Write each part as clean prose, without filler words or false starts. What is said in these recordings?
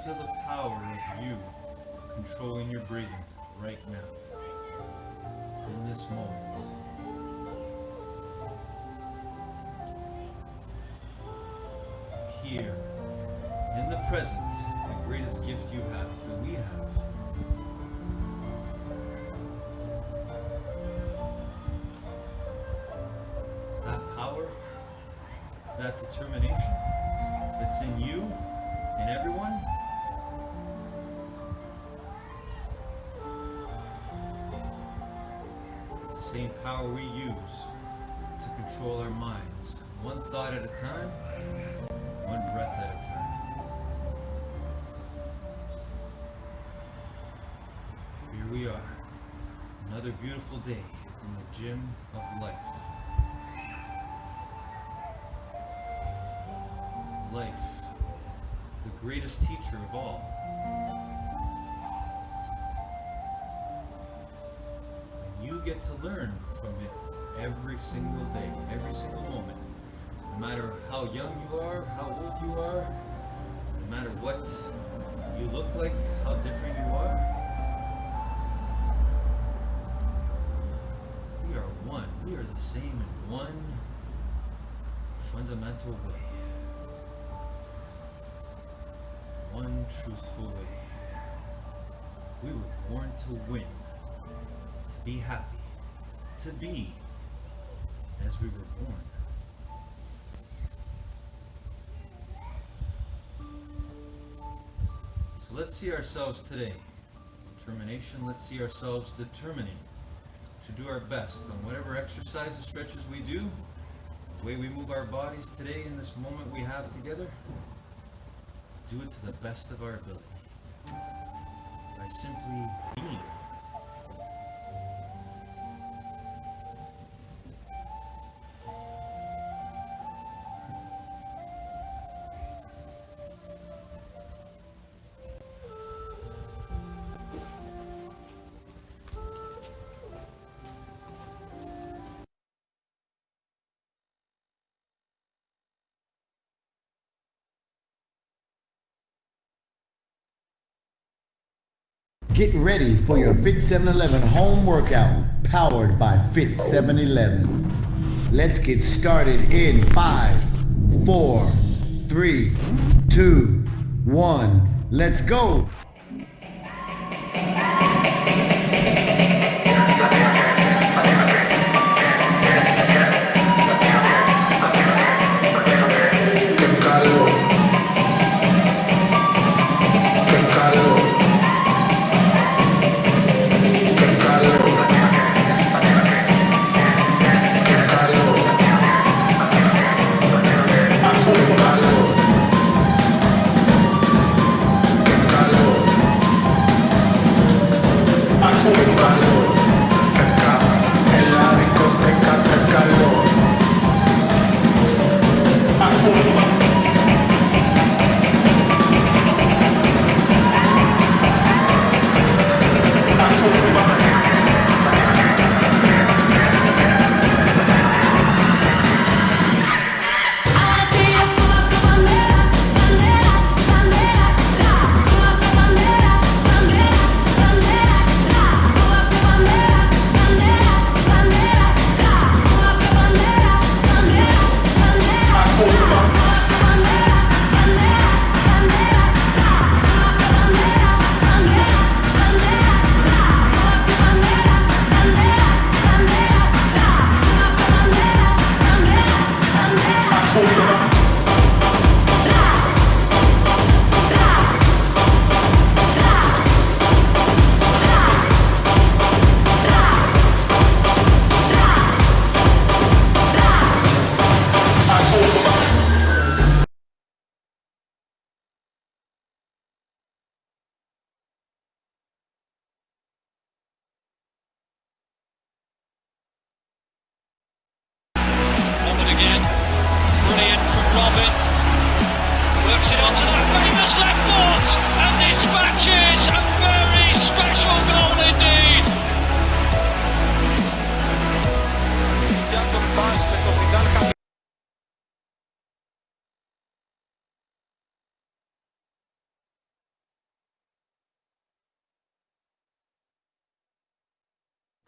feel the power of you controlling your breathing right now, in this moment. Here, in the present, the greatest gift you have, that we have. That power, that determination that's in you and everyone. It's the same power we use to control our minds, one thought at a time, one breath at a time. Here we are, another beautiful day in the gym of life. Life, the greatest teacher of all. And you get to learn from it every single day, every single moment. No matter how young you are, how old you are, no matter what you look like, how different you are, we are one. We are the same in one fundamental way. One truthful way. We were born to win, to be happy, to be as we were born. So let's see ourselves today. Determination, let's see ourselves determining to do our best on whatever exercises, stretches we do, the way we move our bodies today in this moment we have together. Do it to the best of our ability by simply being. Get ready for your Fit 711 home workout powered by Fit 711. Let's get started in 5, 4, 3, 2, 1. Let's go. Calor.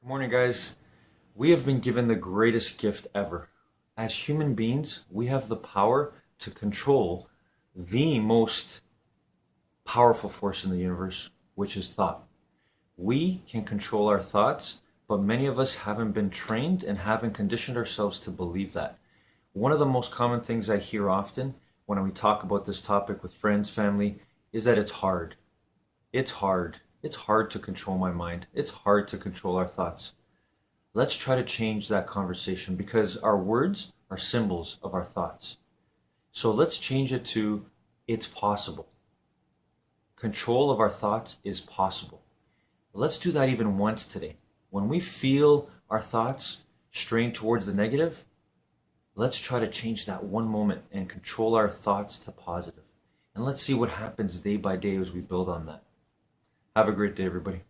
Morning, guys. We have been given the greatest gift ever. As human beings, we have the power to control the most powerful force in the universe, which is thought. We can control our thoughts, but many of us haven't been trained and haven't conditioned ourselves to believe that. One of the most common things I hear often when we talk about this topic with friends, family, is that it's hard. It's hard. It's hard to control my mind. It's hard to control our thoughts. Let's try to change that conversation because our words are symbols of our thoughts. So let's change it to it's possible. Control of our thoughts is possible. Let's do that even once today. When we feel our thoughts strain towards the negative, let's try to change that one moment and control our thoughts to positive. And let's see what happens day by day as we build on that. Have a great day, everybody.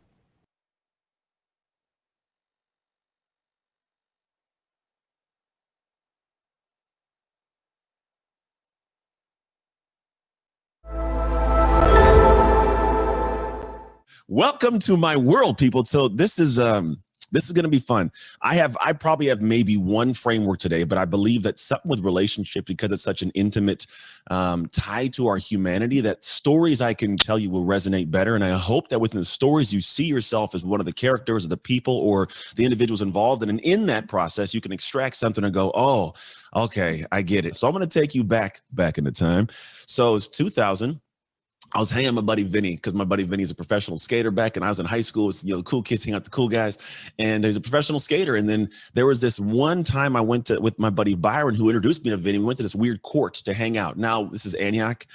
Welcome to my world, people. So this is going to be fun. I probably have maybe one framework today, but I believe that something with relationship, because it's such an intimate tie to our humanity, that stories I can tell you will resonate better. And I hope that within the stories you see yourself as one of the characters or the people or the individuals involved, and in that process you can extract something and go, oh, okay, I get it. So I'm going to take you back in the time. So it's 2000. I was hanging with my buddy Vinny because my buddy Vinny's a professional skater back, and I was in high school. It's, the cool kids hang out with the cool guys, and he's a professional skater. And then there was this one time I went to with my buddy Byron, who introduced me to Vinny. We went to this weird court to hang out. Now this is Antioch.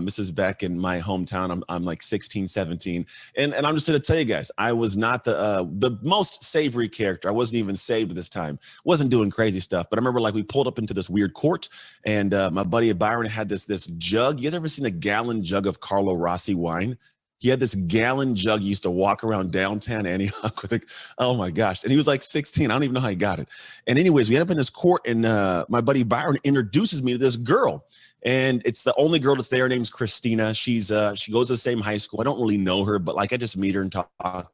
This is back in my hometown. I'm like 16, 17, and I'm just going to tell you guys, I was not the most savory character. I wasn't even saved at this time. Wasn't doing crazy stuff. But I remember like we pulled up into this weird court, and my buddy Byron had this jug. You guys ever seen a gallon jug of Carlo Rossi wine? He had this gallon jug. He used to walk around downtown Antioch with it. Oh my gosh. And he was like 16. I don't even know how he got it. And anyways, we end up in this court, and my buddy Byron introduces me to this girl. And it's the only girl that's there. Her name's Christina. She goes to the same high school. I don't really know her, but like I just meet her and talk,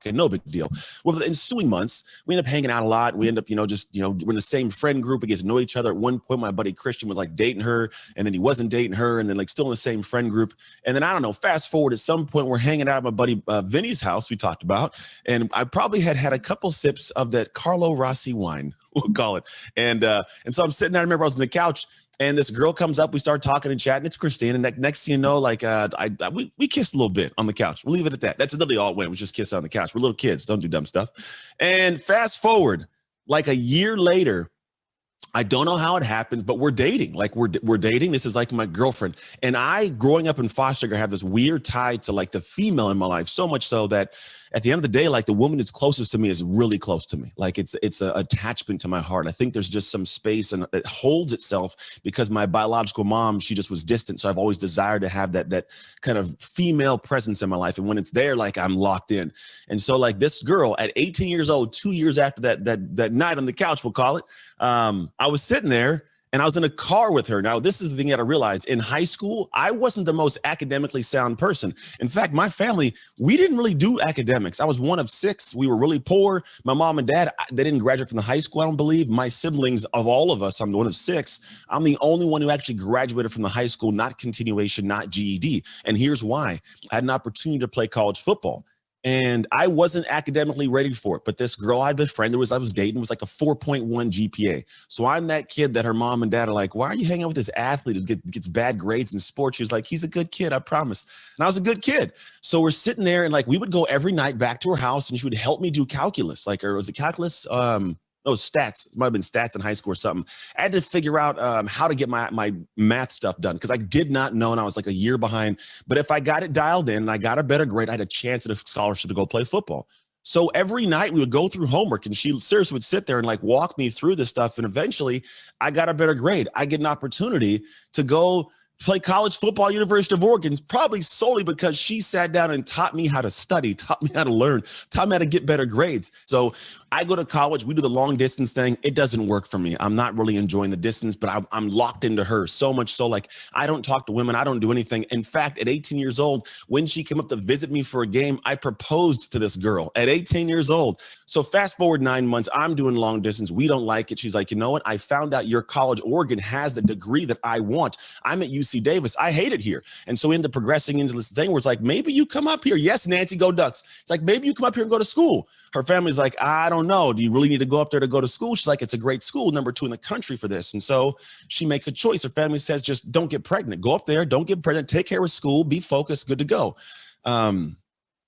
and no big deal. Well, for the ensuing months, we end up hanging out a lot. We end up, we're in the same friend group. We get to know each other. At one point, my buddy Christian was like dating her, and then he wasn't dating her, and then like still in the same friend group. And then I don't know, fast forward at some point, we're hanging out at my buddy Vinny's house, we talked about, and I probably had a couple sips of that Carlo Rossi wine, we'll call it. And so I'm sitting there. I remember I was on the couch, and this girl comes up. We start talking and chatting. It's Christine. And next thing you know, like we kissed a little bit on the couch. We'll leave it at that. That's literally all it went. It was just kissing on the couch. We're little kids. Don't do dumb stuff. And fast forward, like a year later, I don't know how it happens, but we're dating. Like we're dating. This is like my girlfriend. And I, growing up in foster care, have this weird tie to like the female in my life. So much so that at the end of the day, like the woman that's closest to me is really close to me. Like it's an attachment to my heart. I think there's just some space, and it holds itself because my biological mom, she just was distant. So I've always desired to have that kind of female presence in my life. And when it's there, like I'm locked in. And so like this girl at 18 years old, 2 years after that night on the couch, we'll call it, I was sitting there and I was in a car with her. Now, this is the thing that I realized. In high school, I wasn't the most academically sound person. In fact, my family, we didn't really do academics. I was one of 6. We were really poor. My mom and dad, they didn't graduate from the high school, I don't believe. My siblings, of all of us, I'm one of 6. I'm the only one who actually graduated from the high school, not continuation, not GED. And here's why. I had an opportunity to play college football. And I wasn't academically ready for it. But this girl I befriended I was dating was like a 4.1 GPA. So I'm that kid that her mom and dad are like, why are you hanging out with this athlete who gets bad grades in sports? She was like, he's a good kid, I promise. And I was a good kid. So we're sitting there, and like we would go every night back to her house, and she would help me do calculus. Like, or was it calculus? Stats. It might have been stats in high school or something. I had to figure out how to get my math stuff done because I did not know, and I was like a year behind. But if I got it dialed in and I got a better grade, I had a chance at a scholarship to go play football. So every night we would go through homework, and she seriously would sit there and like walk me through this stuff. And eventually I got a better grade. I get an opportunity to go play college football, University of Oregon, probably solely because she sat down and taught me how to study, taught me how to learn, taught me how to get better grades. So I go to college, we do the long distance thing. It doesn't work for me. I'm not really enjoying the distance, but I'm locked into her so much so, like, I don't talk to women. I don't do anything. In fact, at 18 years old, when she came up to visit me for a game, I proposed to this girl at 18 years old. So fast forward 9 months, I'm doing long distance. We don't like it. She's like, you know what? I found out your college, Oregon, has the degree that I want. I'm at UC Davis. I hate it here. And so we end up progressing into this thing where it's like, maybe you come up here. Yes, Nancy, go Ducks. It's like, maybe you come up here and go to school. Her family's like, I don't know. Do you really need to go up there to go to school? She's like, it's a great school, number 2 in the country for this. And so she makes a choice. Her family says, just don't get pregnant. Go up there, don't get pregnant, take care of school, be focused, good to go. I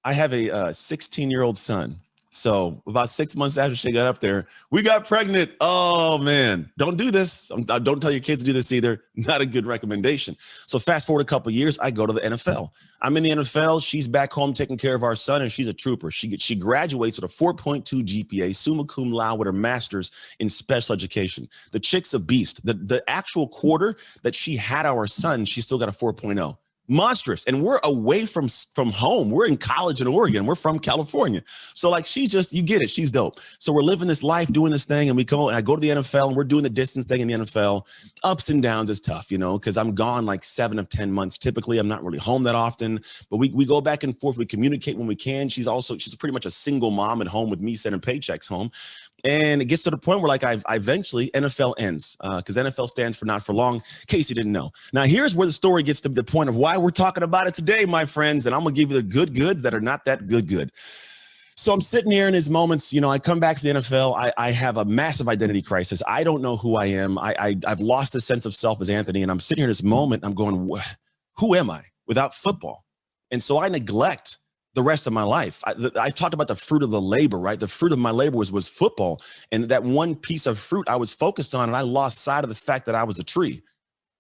have a 16-year-old son. So about 6 months after she got up there, we got pregnant. Oh, man, don't do this. Don't tell your kids to do this either. Not a good recommendation. So fast forward a couple of years, I go to the NFL. I'm in the NFL. She's back home taking care of our son, and she's a trooper. She graduates with a 4.2 GPA, summa cum laude with her master's in special education. The chick's a beast. The actual quarter that she had our son, she still got a 4.0. Monstrous. And we're away from home. We're in college in Oregon. We're from California. So like, she's just, you get it. She's dope. So we're living this life, doing this thing. And I go to the NFL and we're doing the distance thing in the NFL. Ups and downs is tough, you know, because I'm gone like 7 of 10 months. Typically, I'm not really home that often, but we go back and forth. We communicate when we can. She's pretty much a single mom at home with me sending paychecks home. And it gets to the point where like I eventually NFL ends because NFL stands for not for long, in case you didn't know. Now, here's where the story gets to the point of why we're talking about it today, my friends. And I'm going to give you the good goods that are not that good. So I'm sitting here in these moments, you know, I come back to the NFL. I have a massive identity crisis. I don't know who I am. I've lost the sense of self as Anthony. And I'm sitting here in this moment. I'm going, who am I without football? And so I neglect the rest of my life. I've talked about the fruit of the labor, right? The fruit of my labor was football. And that one piece of fruit I was focused on, and I lost sight of the fact that I was a tree.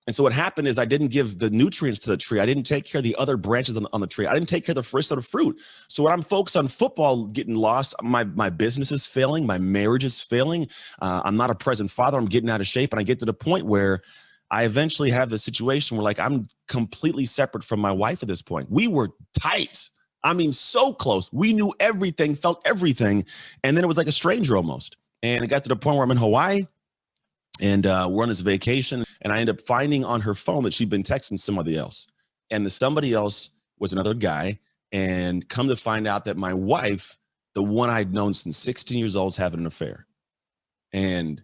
And so what happened is I didn't give the nutrients to the tree. I didn't take care of the other branches on the tree. I didn't take care of the rest of the fruit. So when I'm focused on football getting lost, my business is failing. My marriage is failing. I'm not a present father. I'm getting out of shape. And I get to the point where I eventually have the situation where like I'm completely separate from my wife at this point. We were tight. I mean, so close. We knew everything, felt everything. And then it was like a stranger almost. And it got to the point where I'm in Hawaii and we're on this vacation. And I end up finding on her phone that she'd been texting somebody else. And the somebody else was another guy. And come to find out that my wife, the one I'd known since 16 years old, is having an affair. And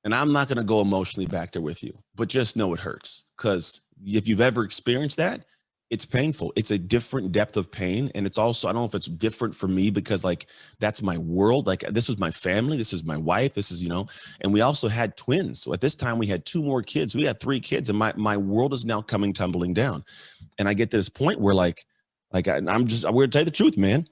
I'm not going to go emotionally back there with you, but just know it hurts. Because if you've ever experienced that, it's painful. It's a different depth of pain. And it's also, I don't know if it's different for me because like, that's my world. Like this was my family. This is my wife. This is, you know, and we also had twins. So at this time we had 2 more kids. We had 3 kids and my world is now coming tumbling down. And I get to this point where we're going to tell you the truth, man.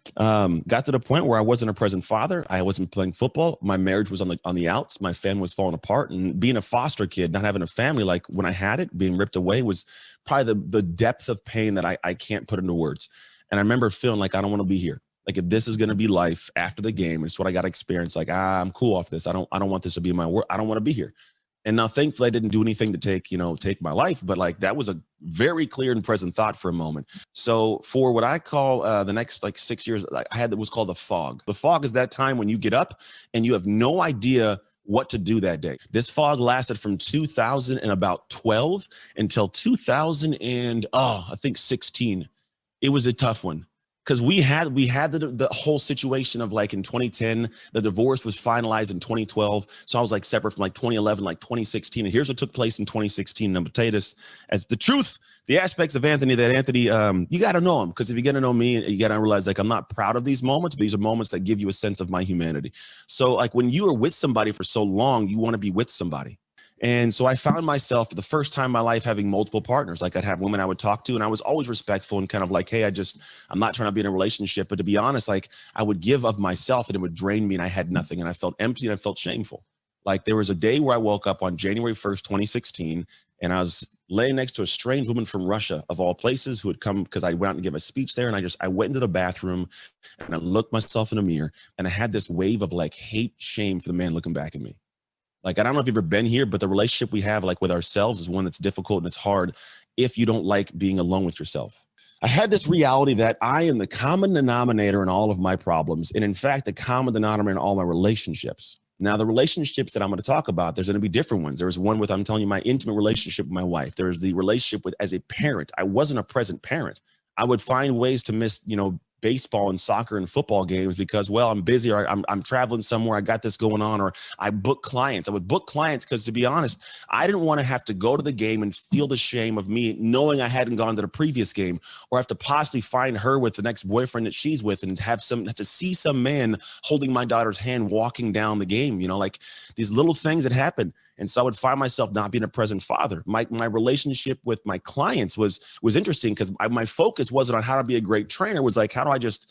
Got to the point where I wasn't a present father. I wasn't playing football. My marriage was on the outs. My family was falling apart, and being a foster kid, not having a family, like when I had it, being ripped away was probably the depth of pain that I can't put into words. And I remember feeling like I don't want to be here. Like if this is going to be life after the game, it's what I got to experience. Like I'm cool off this. I don't want this to be my work. I don't want to be here. And now, thankfully, I didn't do anything to take my life. But like that was a very clear and present thought for a moment. So for what I call the next like 6 years, I had was called the fog. The fog is that time when you get up and you have no idea what to do that day. This fog lasted from 2012 until 2016. It was a tough one. Because we had the whole situation of like in 2010, the divorce was finalized in 2012. So I was like separate from like 2011, like 2016. And here's what took place in 2016. And I'm going to tell you this as the truth, the aspects of Anthony, you got to know him. Because if you're going to know me, you got to realize like I'm not proud of these moments. But these are moments that give you a sense of my humanity. So like when you are with somebody for so long, you want to be with somebody. And so I found myself for the first time in my life having multiple partners. Like I'd have women I would talk to, and I was always respectful and kind of like, hey, I'm not trying to be in a relationship. But to be honest, like I would give of myself and it would drain me and I had nothing. And I felt empty and I felt shameful. Like there was a day where I woke up on January 1st, 2016, and I was laying next to a strange woman from Russia, of all places, who had come because I went out and give a speech there. And I went into the bathroom and I looked myself in a mirror and I had this wave of like hate, shame for the man looking back at me. Like, I don't know if you've ever been here, but the relationship we have like with ourselves is one that's difficult and it's hard if you don't like being alone with yourself. I had this reality that I am the common denominator in all of my problems. And in fact, the common denominator in all my relationships. Now, the relationships that I'm going to talk about, there's going to be different ones. There's one with, I'm telling you, my intimate relationship with my wife. There's the relationship with as a parent. I wasn't a present parent. I would find ways to miss, baseball and soccer and football games because, well, I'm busy or I'm traveling somewhere. I got this going on, or I book clients. I would book clients because, to be honest, I didn't want to have to go to the game and feel the shame of me knowing I hadn't gone to the previous game, or have to possibly find her with the next boyfriend that she's with and have to see some man holding my daughter's hand walking down the game, like these little things that happen. And so I would find myself not being a present father. My relationship with my clients was interesting because my focus wasn't on how to be a great trainer. It was like, how do I just,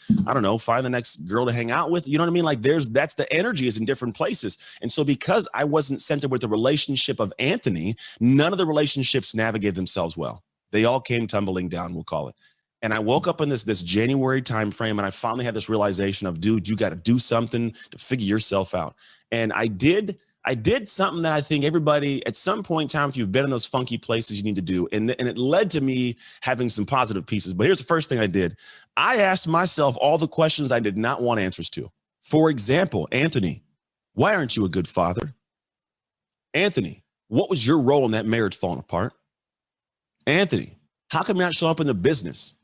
find the next girl to hang out with? You know what I mean? Like that's the energy is in different places. And so because I wasn't centered with the relationship of Anthony, none of the relationships navigated themselves well. They all came tumbling down, we'll call it. And I woke up in this January time frame, and I finally had this realization of, dude, you got to do something to figure yourself out. And I did something that I think everybody at some point in time, if you've been in those funky places, you need to do. And it led to me having some positive pieces. But here's the first thing I did. I asked myself all the questions I did not want answers to. For example, Anthony, why aren't you a good father? Anthony, what was your role in that marriage falling apart? Anthony, how come you're not showing up in the business?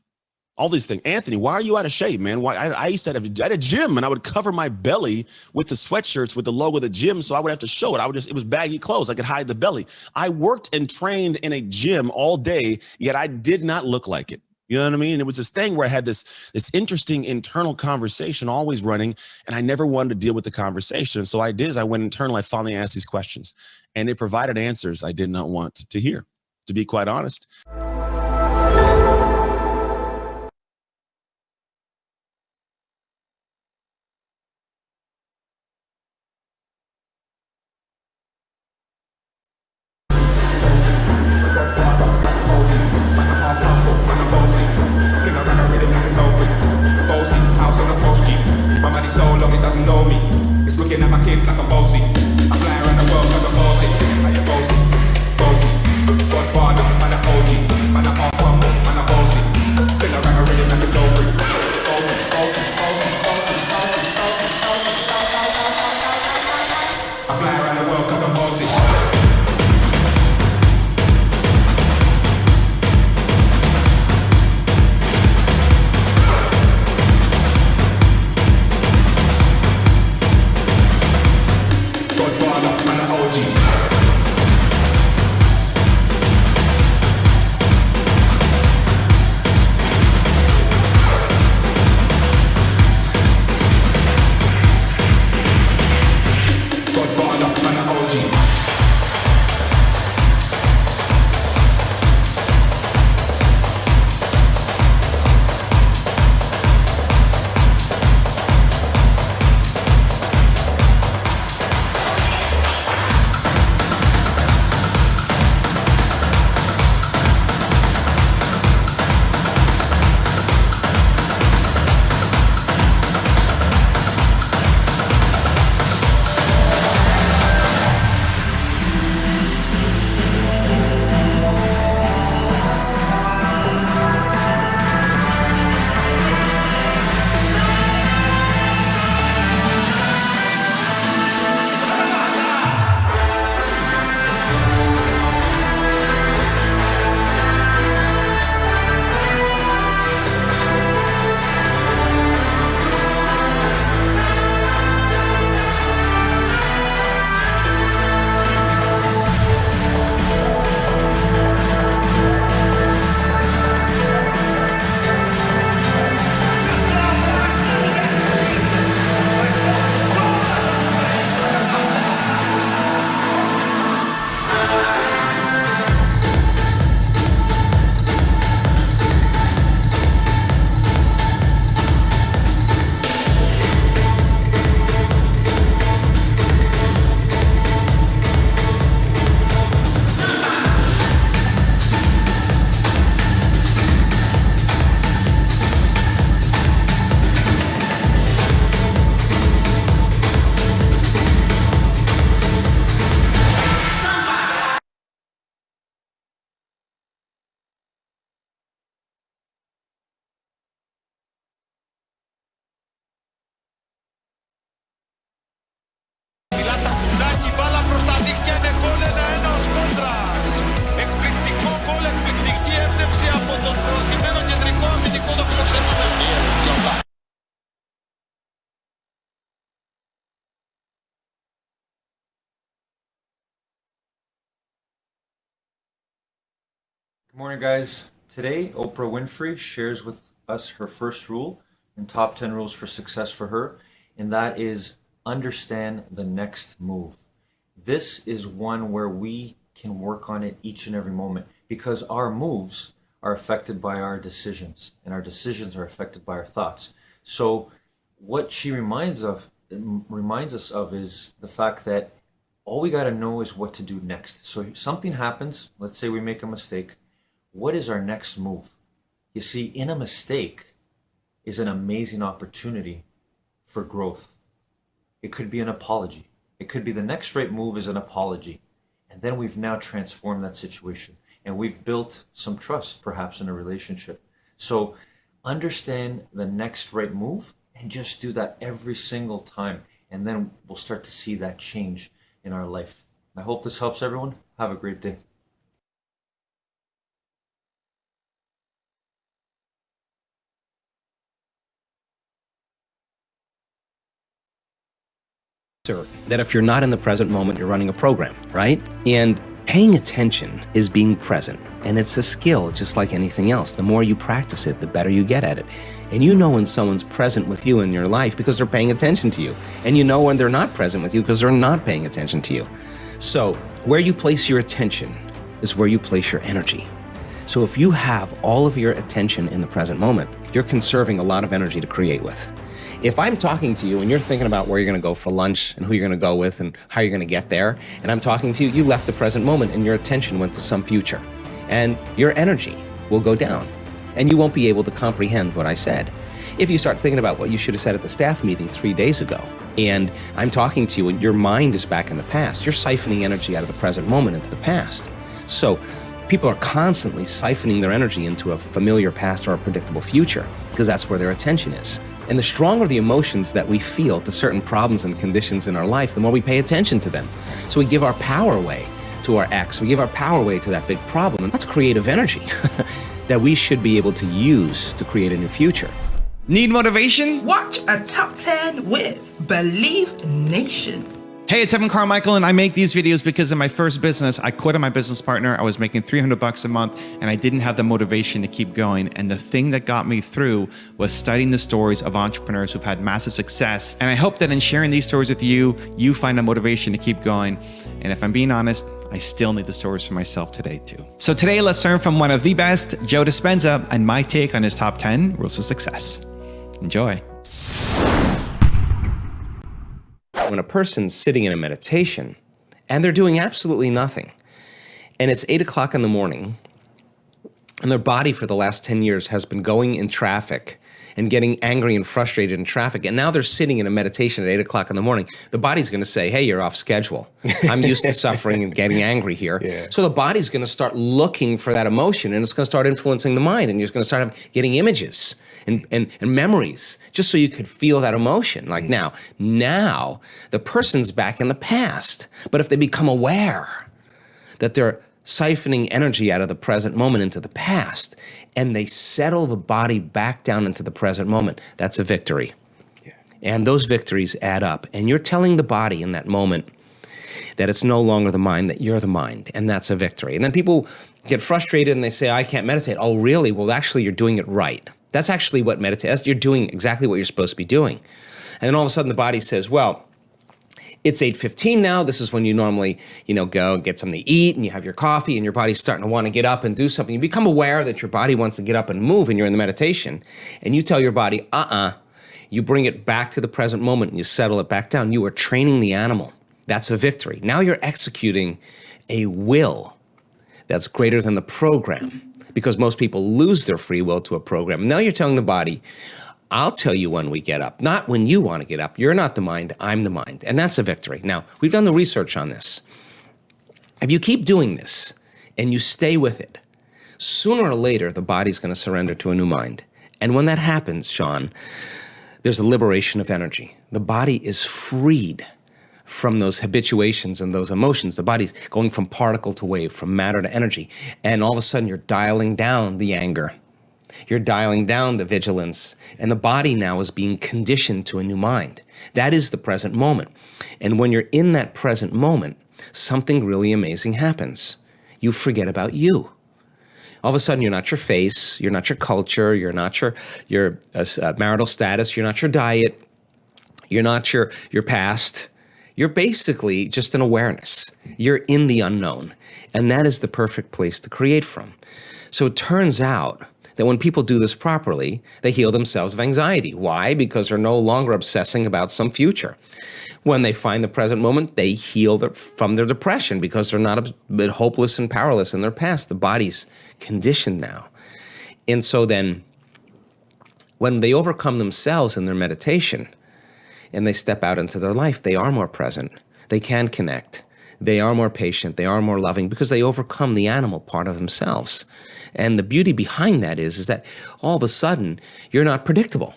All these things. Anthony, why are you out of shape, man? Why? I used to have a gym, and I would cover my belly with the sweatshirts with the logo of the gym, so I would have to show it. It was baggy clothes. I could hide the belly. I worked and trained in a gym all day, yet I did not look like it. You know what I mean? And it was this thing where I had this interesting internal conversation always running, and I never wanted to deal with the conversation. So I did is I went internal. I finally asked these questions, and it provided answers I did not want to hear, to be quite honest. Good morning, guys. Today, Oprah Winfrey shares with us her first rule and top 10 rules for success for her, and that is understand the next move. This is one where we can work on it each and every moment because our moves are affected by our decisions, and our decisions are affected by our thoughts. So what she reminds us of is the fact that all we got to know is what to do next. So if something happens, let's say we make a mistake, what is our next move? You see, in a mistake is an amazing opportunity for growth. It could be an apology. It could be the next right move is an apology. And then we've now transformed that situation and we've built some trust perhaps in a relationship. So understand the next right move and just do that every single time. And then we'll start to see that change in our life. I hope this helps everyone. Have a great day. That if you're not in the present moment, you're running a program, right? And paying attention is being present. And it's a skill just like anything else. The more you practice it, the better you get at it. And you know when someone's present with you in your life because they're paying attention to you. And you know when they're not present with you because they're not paying attention to you. So where you place your attention is where you place your energy. So if you have all of your attention in the present moment, you're conserving a lot of energy to create with. If I'm talking to you and you're thinking about where you're going to go for lunch and who you're going to go with and how you're going to get there, and I'm talking to you, you left the present moment and your attention went to some future. And your energy will go down and you won't be able to comprehend what I said. If you start thinking about what you should have said at the staff meeting 3 days ago, and I'm talking to you and your mind is back in the past, you're siphoning energy out of the present moment into the past. So people are constantly siphoning their energy into a familiar past or a predictable future because that's where their attention is. And the stronger the emotions that we feel to certain problems and conditions in our life, the more we pay attention to them. So we give our power away to our ex, we give our power away to that big problem, and that's creative energy that we should be able to use to create a new future. Need motivation? Watch a top 10 with Believe Nation. Hey, it's Evan Carmichael, and I make these videos because in my first business, I quit on my business partner. I was making $300 a month, and I didn't have the motivation to keep going. And the thing that got me through was studying the stories of entrepreneurs who've had massive success. And I hope that in sharing these stories with you, you find a motivation to keep going. And if I'm being honest, I still need the stories for myself today too. So today, let's learn from one of the best, Joe Dispenza, and my take on his top 10 rules of success. Enjoy. When a person's sitting in a meditation and they're doing absolutely nothing, and it's 8 o'clock in the morning, and their body for the last 10 years has been going in traffic and getting angry and frustrated in traffic, and now they're sitting in a meditation at 8 o'clock in the morning, the body's going to say, hey, you're off schedule. I'm used to suffering and getting angry here. Yeah. So the body's going to start looking for that emotion, and it's going to start influencing the mind, and you're going to start getting images and memories just so you could feel that emotion. Like now the person's back in the past. But if they become aware that they're siphoning energy out of the present moment into the past, and they settle the body back down into the present moment, that's a victory. Yeah. And those victories add up. And you're telling the body in that moment that it's no longer the mind, that you're the mind, and that's a victory. And then people get frustrated and they say, I can't meditate. Oh, really? Well, actually, you're doing it right. That's actually what meditation, you're doing exactly what you're supposed to be doing. And then all of a sudden the body says, well, it's 8:15 now. This is when you normally, go and get something to eat and you have your coffee and your body's starting to want to get up and do something. You become aware that your body wants to get up and move and you're in the meditation. And you tell your body, you bring it back to the present moment and you settle it back down. You are training the animal. That's a victory. Now you're executing a will that's greater than the program, because most people lose their free will to a program. Now you're telling the body, I'll tell you when we get up, not when you want to get up. You're not the mind, I'm the mind. And that's a victory. Now, we've done the research on this. If you keep doing this and you stay with it, sooner or later, the body's going to surrender to a new mind. And when that happens, Sean, there's a liberation of energy. The body is freed from those habituations and those emotions. The body's going from particle to wave, from matter to energy. And all of a sudden, you're dialing down the anger. You're dialing down the vigilance, and the body now is being conditioned to a new mind. That is the present moment. And when you're in that present moment, something really amazing happens. You forget about you. All of a sudden, you're not your face, you're not your culture, you're not your marital status, you're not your diet, you're not your past. You're basically just an awareness. You're in the unknown. And that is the perfect place to create from. So it turns out that when people do this properly, they heal themselves of anxiety. Why? Because they're no longer obsessing about some future. When they find the present moment, they heal from their depression because they're not a bit hopeless and powerless in their past. The body's conditioned now. And so then when they overcome themselves in their meditation and they step out into their life, they are more present. They can connect. They are more patient. They are more loving because they overcome the animal part of themselves. And the beauty behind that is that all of a sudden, you're not predictable.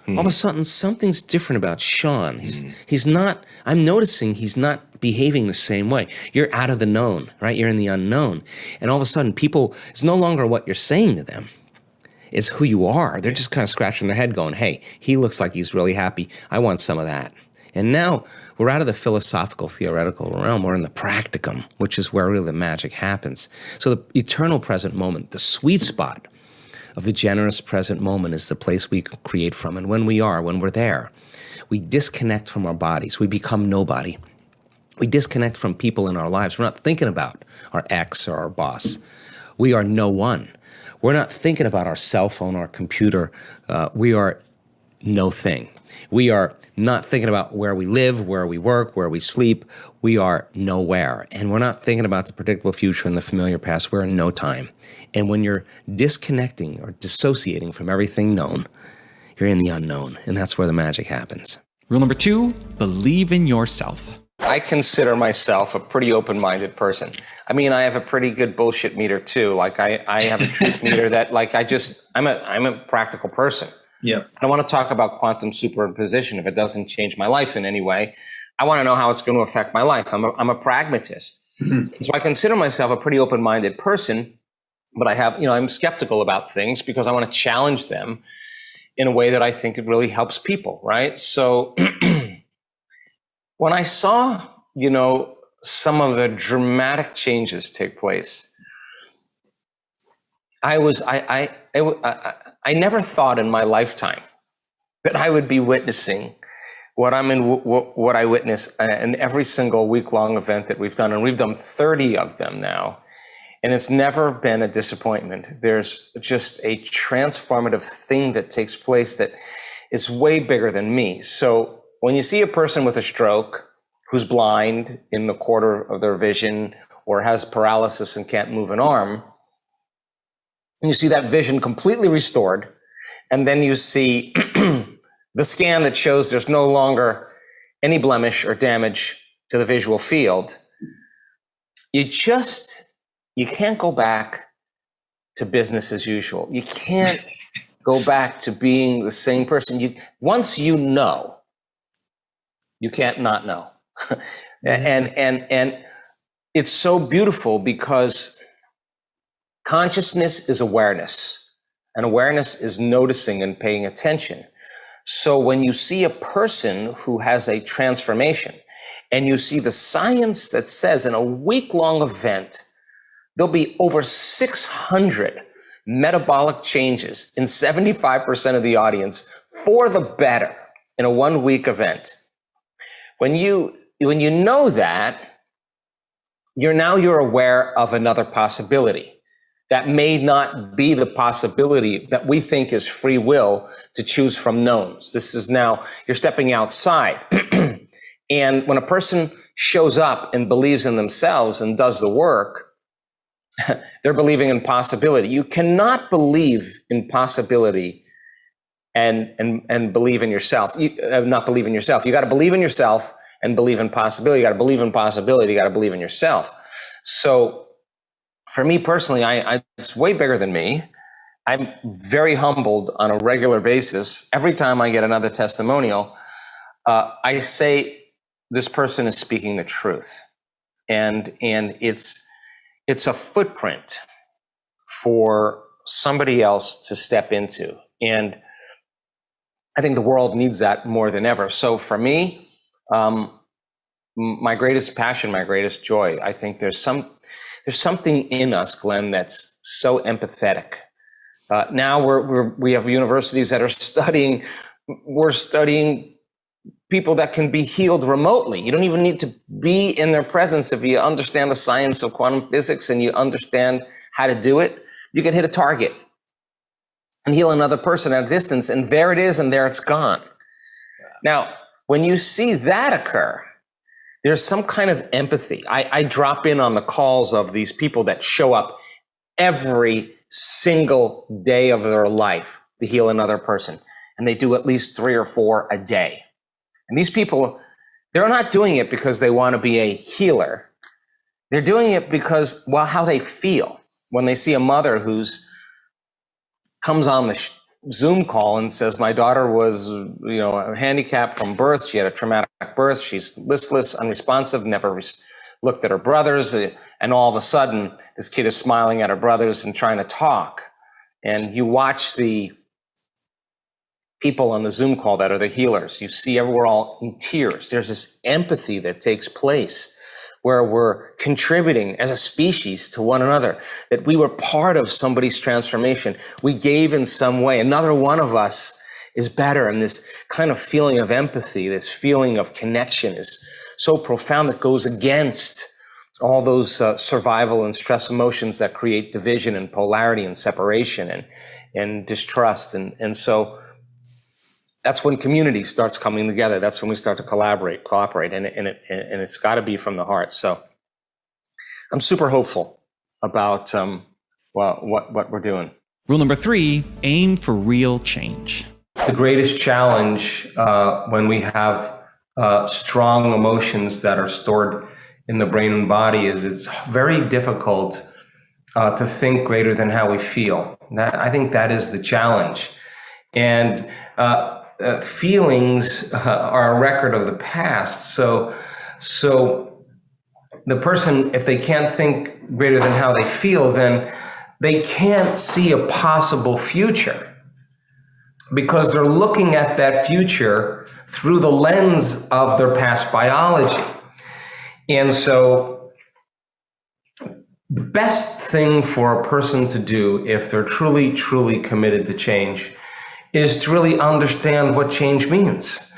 All of a sudden, something's different about Sean. He's not, I'm noticing he's not behaving the same way. You're out of the known, right? You're in the unknown. And all of a sudden, people, it's no longer what you're saying to them. It's who you are. They're just kind of scratching their head going, hey, he looks like he's really happy. I want some of that. And now we're out of the philosophical, theoretical realm. We're in the practicum, which is where really the magic happens. So the eternal present moment, the sweet spot of the generous present moment is the place we can create from. And when we're there, we disconnect from our bodies. We become nobody. We disconnect from people in our lives. We're not thinking about our ex or our boss. We are no one. We're not thinking about our cell phone or computer. We are no thing. We are not thinking about where we live, where we work, where we sleep. We are nowhere. And we're not thinking about the predictable future and the familiar past. We're in no time. And when you're disconnecting or dissociating from everything known, you're in the unknown. And that's where the magic happens. Rule number 2, believe in yourself. I consider myself a pretty open-minded person. I mean, I have a pretty good bullshit meter too. Like I have a truth meter that like I'm a practical person. Yeah. I don't want to talk about quantum superposition if it doesn't change my life in any way. I want to know how it's going to affect my life. I'm a pragmatist. Mm-hmm. So I consider myself a pretty open-minded person, but I'm skeptical about things because I want to challenge them in a way that I think it really helps people, right? So when I saw, some of the dramatic changes take place, I never thought in my lifetime that I would be witnessing what I witness in every single week-long event that we've done, and we've done 30 of them now, and it's never been a disappointment. There's just a transformative thing that takes place that is way bigger than me. So when you see a person with a stroke who's blind in the quarter of their vision or has paralysis and can't move an arm, and you see that vision completely restored, and then you see the scan that shows there's no longer any blemish or damage to the visual field, you can't go back to business as usual. You can't go back to being the same person. Once you know, you can't not know. And it's so beautiful because consciousness is awareness, and awareness is noticing and paying attention. So when you see a person who has a transformation and you see the science that says in a week-long event, there'll be over 600 metabolic changes in 75% of the audience for the better in a 1-week event. When you know that, you're aware of another possibility that may not be the possibility that we think is free will to choose from knowns. This is now, you're stepping outside. And when a person shows up and believes in themselves and does the work, they're believing in possibility. You cannot believe in possibility and believe in yourself. Not believe in yourself. You got to believe in yourself and believe in possibility. You got to believe in possibility. You got to believe in yourself. So for me personally, it's way bigger than me. I'm very humbled on a regular basis. Every time I get another testimonial, I say this person is speaking the truth, and it's a footprint for somebody else to step into. And I think the world needs that more than ever. So for me, my greatest passion, my greatest joy, I think there's something in us, Glenn, that's so empathetic. Now we have universities that are studying people that can be healed remotely. You don't even need to be in their presence. If you understand the science of quantum physics and you understand how to do it, you can hit a target and heal another person at a distance, and there it is, and there it's gone. Now, when you see that occur, there's some kind of empathy. I drop in on the calls of these people that show up every single day of their life to heal another person, and they do at least 3 or 4 a day. And these people, they're not doing it because they want to be a healer. They're doing it because, well, how they feel when they see a mother who's comes on the Zoom call and says, my daughter was, handicapped from birth. She had a traumatic birth. She's listless, unresponsive, never looked at her brothers. And all of a sudden, this kid is smiling at her brothers and trying to talk. And you watch the people on the Zoom call that are the healers. You see we're all in tears. There's this empathy that takes place where we're contributing as a species to one another, that we were part of somebody's transformation. We gave in some way. Another one of us is better. And this kind of feeling of empathy, this feeling of connection is so profound that goes against all those survival and stress emotions that create division and polarity and separation and distrust. And so that's when community starts coming together. That's when we start to cooperate, and it's got to be from the heart. So I'm super hopeful about what we're doing. Rule number 3, aim for real change. The greatest challenge when we have strong emotions that are stored in the brain and body is it's very difficult to think greater than how we feel. I think that is the challenge. And feelings are a record of the past. So the person, if they can't think greater than how they feel, then they can't see a possible future because they're looking at that future through the lens of their past biology. And so the best thing for a person to do if they're truly, truly committed to change is to really understand what change means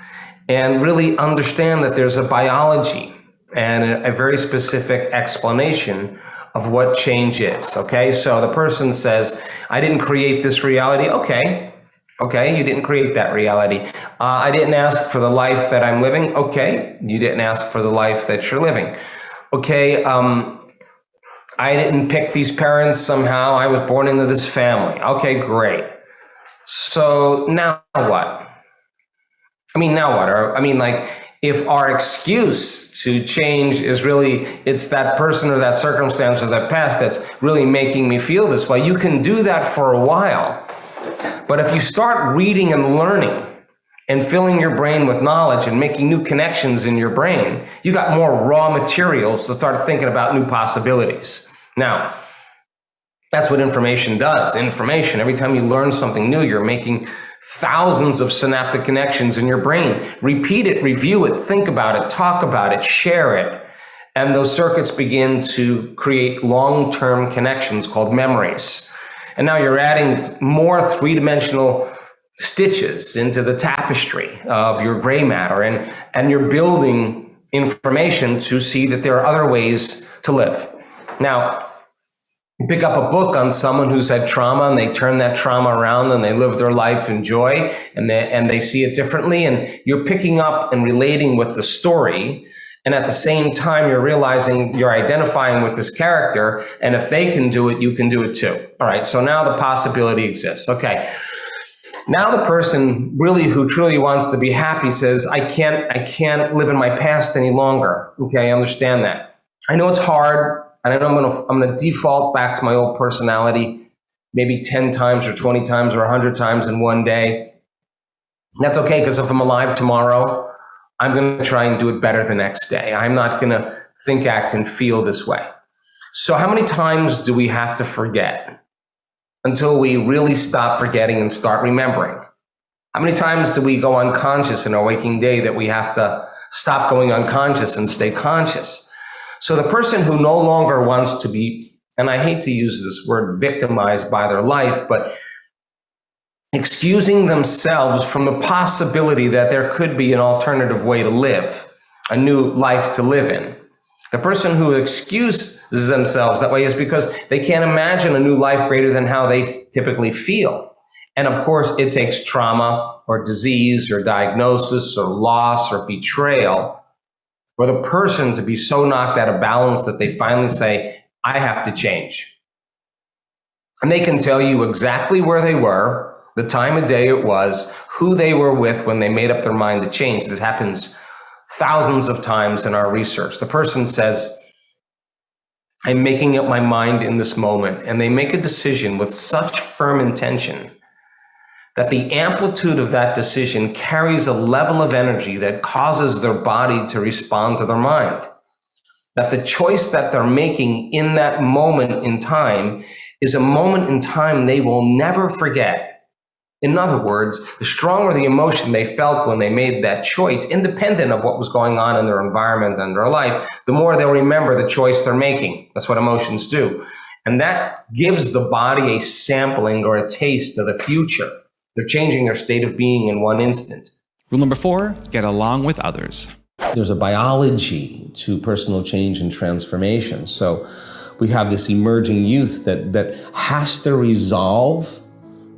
and really understand that there's a biology and a very specific explanation of what change is. Okay, so the person says, I didn't create this reality. Okay, you didn't create that reality. I didn't ask for the life that I'm living. Okay, you didn't ask for the life that you're living. Okay, I didn't pick these parents somehow. I was born into this family. Okay, great. So now what? If our excuse to change is really, it's that person or that circumstance or that past that's really making me feel this way, you can do that for a while. But if you start reading and learning and filling your brain with knowledge and making new connections in your brain, you got more raw materials to start thinking about new possibilities. Now, that's what information does. Information, every time you learn something new, you're making thousands of synaptic connections in your brain. Repeat it, review it, think about it, talk about it, share it. And those circuits begin to create long-term connections called memories. And now you're adding more three-dimensional stitches into the tapestry of your gray matter, and you're building information to see that there are other ways to live. Now, you pick up a book on someone who's had trauma and they turn that trauma around and they live their life in joy and they see it differently, and you're picking up and relating with the story. And at the same time, you're realizing you're identifying with this character, and if they can do it, you can do it too. All right, so now the possibility exists. Okay, now the person really who truly wants to be happy says, I can't live in my past any longer. Okay, I understand that. I know it's hard. And I know I'm gonna default back to my old personality, maybe 10 times or 20 times or 100 times in one day. And that's okay, because if I'm alive tomorrow, I'm gonna try and do it better the next day. I'm not gonna think, act, and feel this way. So how many times do we have to forget until we really stop forgetting and start remembering. How many times do we go unconscious in our waking day that we have to stop going unconscious and stay conscious? So the person who no longer wants to be, and I hate to use this word, victimized by their life, but excusing themselves from the possibility that there could be an alternative way to live, a new life to live in. The person who excuses themselves that way is because they can't imagine a new life greater than how they typically feel. And of course, it takes trauma or disease or diagnosis or loss or betrayal for the person to be so knocked out of balance that they finally say, I have to change. And they can tell you exactly where they were, the time of day it was, who they were with when they made up their mind to change. This happens thousands of times in our research. The person says, I'm making up my mind in this moment, and they make a decision with such firm intention that the amplitude of that decision carries a level of energy that causes their body to respond to their mind. That the choice that they're making in that moment in time is a moment in time they will never forget. In other words, the stronger the emotion they felt when they made that choice, independent of what was going on in their environment and their life, the more they'll remember the choice they're making. That's what emotions do. And that gives the body a sampling or a taste of the future. They're changing their state of being in one instant. Rule number 4, get along with others. There's a biology to personal change and transformation. So we have this emerging youth that has to resolve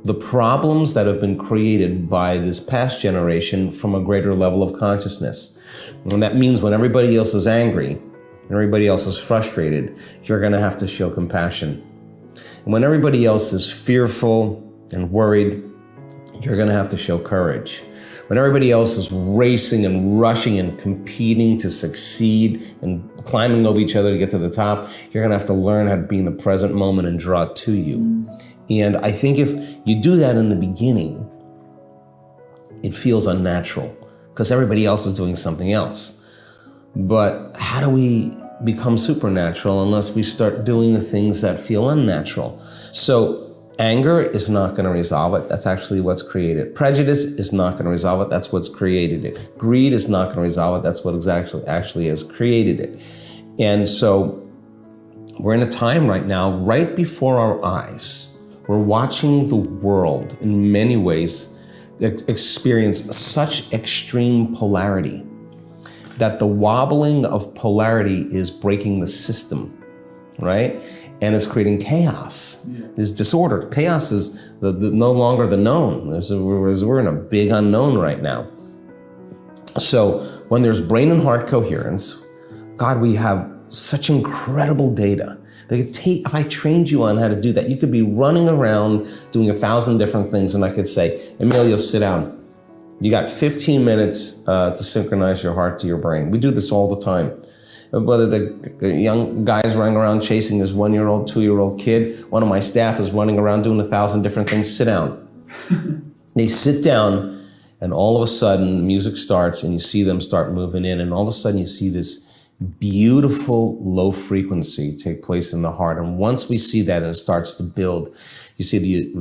the problems that have been created by this past generation from a greater level of consciousness. And that means when everybody else is angry and everybody else is frustrated, you're going to have to show compassion. And when everybody else is fearful and worried, you're going to have to show courage. When everybody else is racing and rushing and competing to succeed and climbing over each other to get to the top, you're going to have to learn how to be in the present moment and draw it to you. And I think if you do that in the beginning, it feels unnatural because everybody else is doing something else. But how do we become supernatural unless we start doing the things that feel unnatural? So anger is not going to resolve it. That's actually what's created. Prejudice is not going to resolve it. That's what's created it. Greed is not going to resolve it. That's what actually has created it. And so we're in a time right now, right before our eyes, we're watching the world in many ways experience such extreme polarity that the wobbling of polarity is breaking the system, right? And it's creating chaos. There's disorder. Chaos is no longer the known. We're in a big unknown right now. So when there's brain and heart coherence, God, we have such incredible data. If I trained you on how to do that, you could be running around doing 1,000 different things, and I could say, Emilio, sit down. You got 15 minutes to synchronize your heart to your brain. We do this all the time. Whether the young guy's running around chasing his 1-year-old, 2-year-old kid, one of my staff is running around doing 1,000 different things, sit down. They sit down, and all of a sudden, the music starts, and you see them start moving in, and all of a sudden, you see this beautiful low frequency take place in the heart. And once we see that and it starts to build, you see the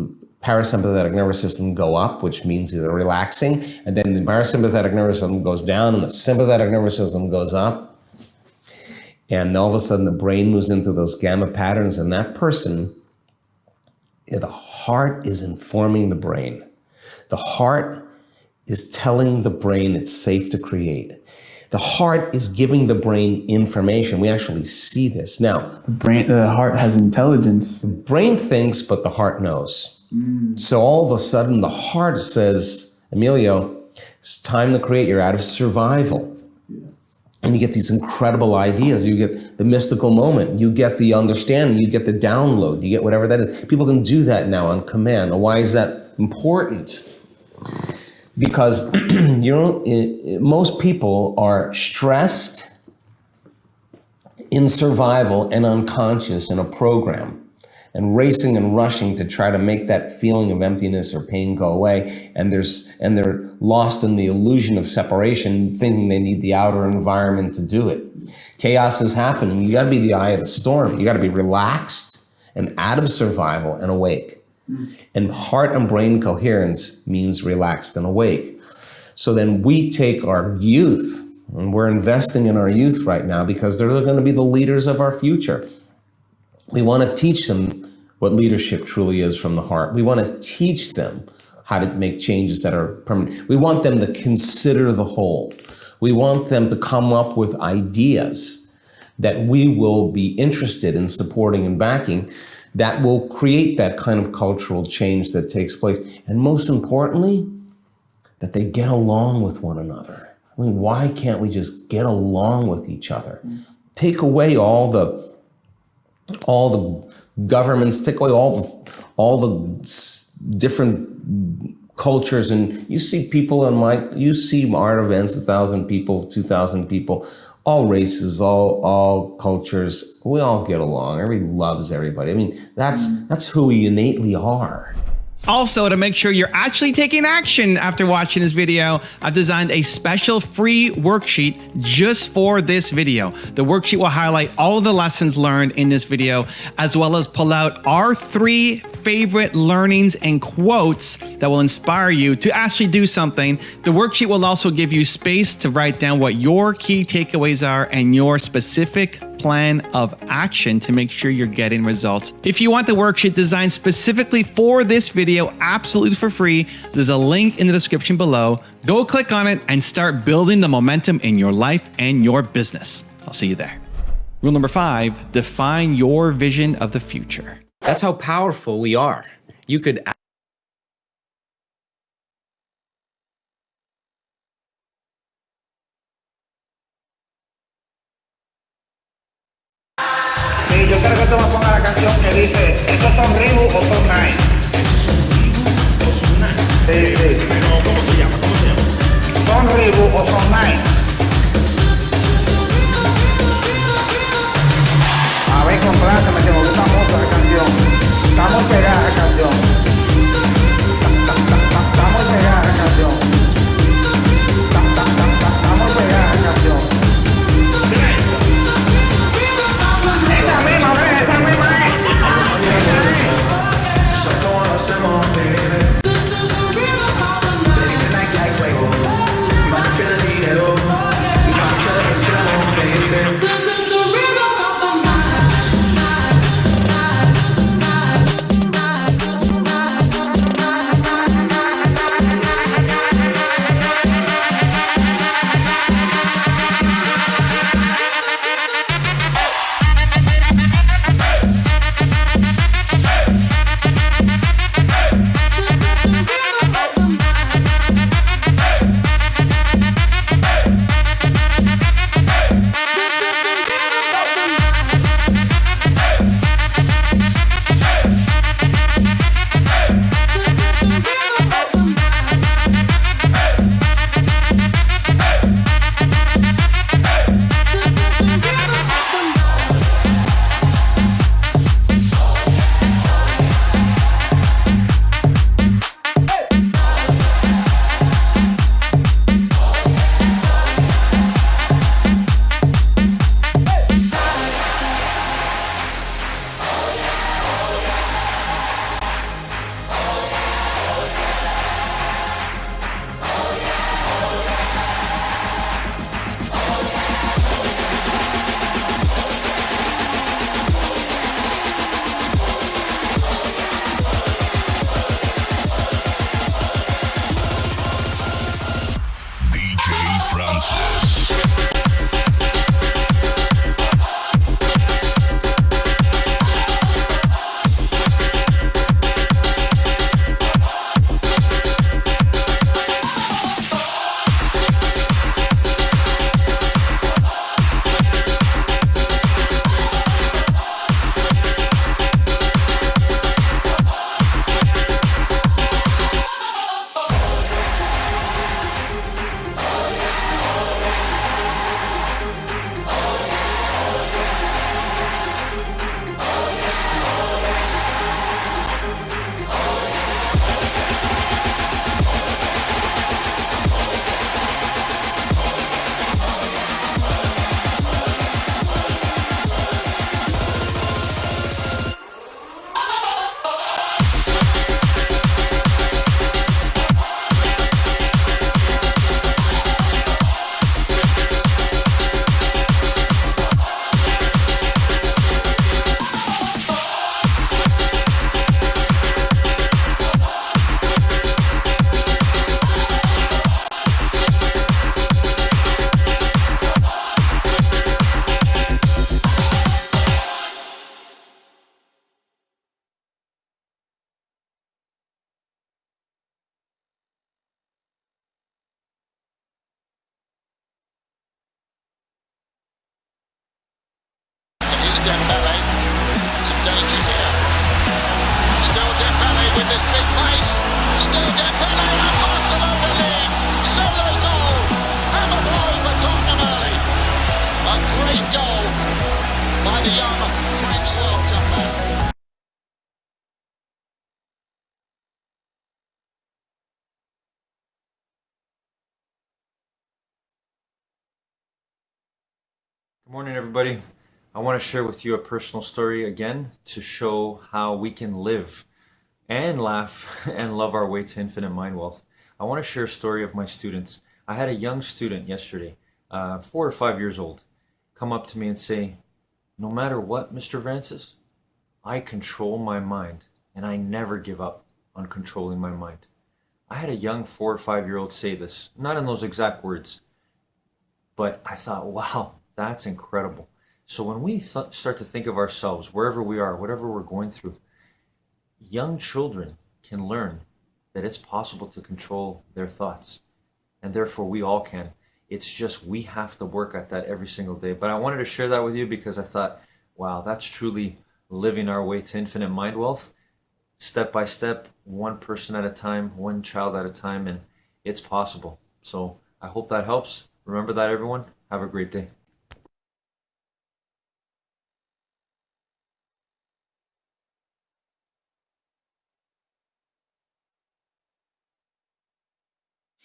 parasympathetic nervous system go up, which means either relaxing, and then the parasympathetic nervous system goes down and the sympathetic nervous system goes up. And all of a sudden the brain moves into those gamma patterns, and that person, the heart is informing the brain. The heart is telling the brain it's safe to create. The heart is giving the brain information. We actually see this. Now, The heart has intelligence. the brain thinks, but the heart knows. So all of a sudden, the heart says, Emilio, it's time to create. You're out of survival. And you get these incredible ideas. You get the mystical moment. You get the understanding. You get the download. You get whatever that is. People can do that now on command. Now, why is that important? Because most people are stressed, in survival, and unconscious in a program, and racing and rushing to try to make that feeling of emptiness or pain go away. And they're lost in the illusion of separation, thinking they need the outer environment to do it. Chaos is happening. You got to be the eye of the storm. You got to be relaxed and out of survival and awake. And heart and brain coherence means relaxed and awake. So then we take our youth, and we're investing in our youth right now because they're going to be the leaders of our future. We want to teach them what leadership truly is from the heart. We want to teach them how to make changes that are permanent. We want them to consider the whole. We want them to come up with ideas that we will be interested in supporting and backing that will create that kind of cultural change that takes place. And most importantly, that they get along with one another. I mean, why can't we just get along with each other? Take away all the governments, take away all the different cultures, and you see people you see art events, 1,000 people, 2,000 people, all races, all cultures. We all get along. Everybody loves everybody. I mean, that's who we innately are. Also, to make sure you're actually taking action after watching this video, I've designed a special free worksheet just for this video. The worksheet will highlight all of the lessons learned in this video, as well as pull out our 3 favorite learnings and quotes that will inspire you to actually do something. The worksheet will also give you space to write down what your key takeaways are and your specific plan of action to make sure you're getting results. If you want the worksheet designed specifically for this video, absolutely for free, there's a link in the description below. Go click on it and start building the momentum in your life and your business. I'll see you there. Rule number 5, define your vision of the future. That's how powerful we are. You could Sí, yo quiero que tú me pongas la canción que dice, ¿estos son Reebok o son Nike? Sí, sí. ¿Cómo se llama? ¿Son Reebok o son Nike? A ver, compráceme, que me gusta mucho la canción. Estamos pegados a la canción. Estamos pegados a la canción. Estamos pegados a la canción. is Dembele. Some danger here. Still Dembele with this big pace. Still Dembele and Barcelona lead. Solo goal. Hammer blow for Tottenham early. A great goal by the young French World Cup man. Good morning, everybody. I want to share with you a personal story again to show how we can live and laugh and love our way to infinite mind wealth. I want to share a story of my students. I had a young student yesterday, 4 or 5 years old, come up to me and say, no matter what, Mr. Francis, I control my mind and I never give up on controlling my mind. I had a young 4 or 5 year old say this, not in those exact words, but I thought, wow, that's incredible. So when we start to think of ourselves, wherever we are, whatever we're going through, young children can learn that it's possible to control their thoughts. And therefore we all can. It's just we have to work at that every single day. But I wanted to share that with you because I thought, wow, that's truly living our way to infinite mind wealth. Step by step, one person at a time, one child at a time, and it's possible. So I hope that helps. Remember that, everyone. Have a great day.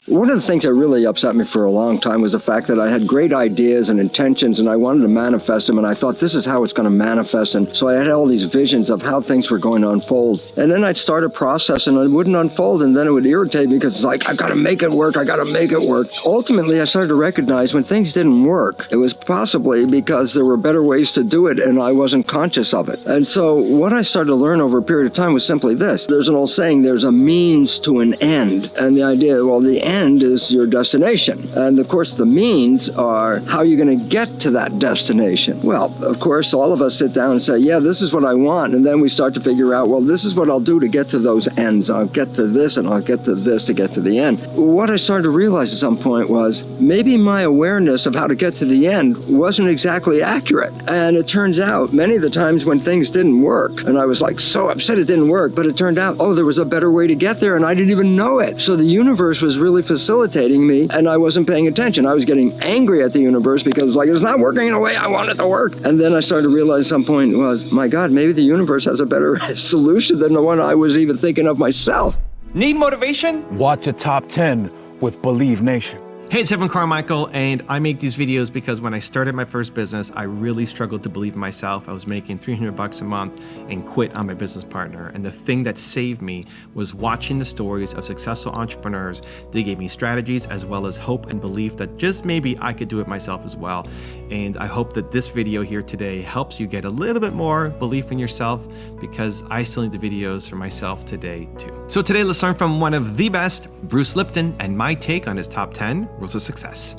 One of the things that really upset me for a long time was the fact that I had great ideas and intentions and I wanted to manifest them, and I thought this is how it's going to manifest, and so I had all these visions of how things were going to unfold, and then I'd start a process and it wouldn't unfold, and then it would irritate me because it's like, I got to make it work, I got to make it work. Ultimately, I started to recognize when things didn't work, it was possibly because there were better ways to do it and I wasn't conscious of it. And so what I started to learn over a period of time was simply this. There's an old saying, there's a means to an end, and the idea, well, the end is your destination. And of course, the means are how you're going to get to that destination. Well, of course, all of us sit down and say, yeah, this is what I want. And then we start to figure out, well, this is what I'll do to get to those ends. I'll get to this and I'll get to this to get to the end. What I started to realize at some point was maybe my awareness of how to get to the end wasn't exactly accurate. And it turns out many of the times when things didn't work, and I was like so upset it didn't work, but it turned out, oh, there was a better way to get there and I didn't even know it. So the universe was really facilitating me and I wasn't paying attention. I was getting angry at the universe because like it's not working in a way I want it to work. And then I started to realize at some point was, my God, maybe the universe has a better solution than the one I was even thinking of myself. Need motivation? Watch a top 10 with Believe Nation. Hey, it's Evan Carmichael, and I make these videos because when I started my first business, I really struggled to believe in myself. I was making $300 a month and quit on my business partner. And the thing that saved me was watching the stories of successful entrepreneurs. They gave me strategies as well as hope and belief that just maybe I could do it myself as well. And I hope that this video here today helps you get a little bit more belief in yourself, because I still need the videos for myself today too. So today, let's learn from one of the best, Bruce Lipton, and my take on his top 10 rules of success.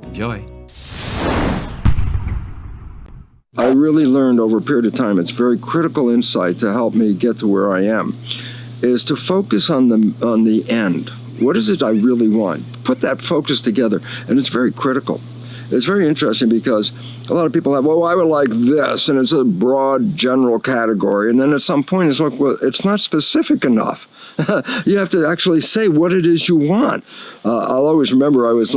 Enjoy. I really learned over a period of time, it's very critical insight to help me get to where I am, is to focus on the end. What is it I really want? Put that focus together, and it's very critical. It's very interesting because a lot of people have, well, I would like this, and it's a broad general category, and then at some point it's like, well, it's not specific enough. You have to actually say what it is you want. I'll always remember I was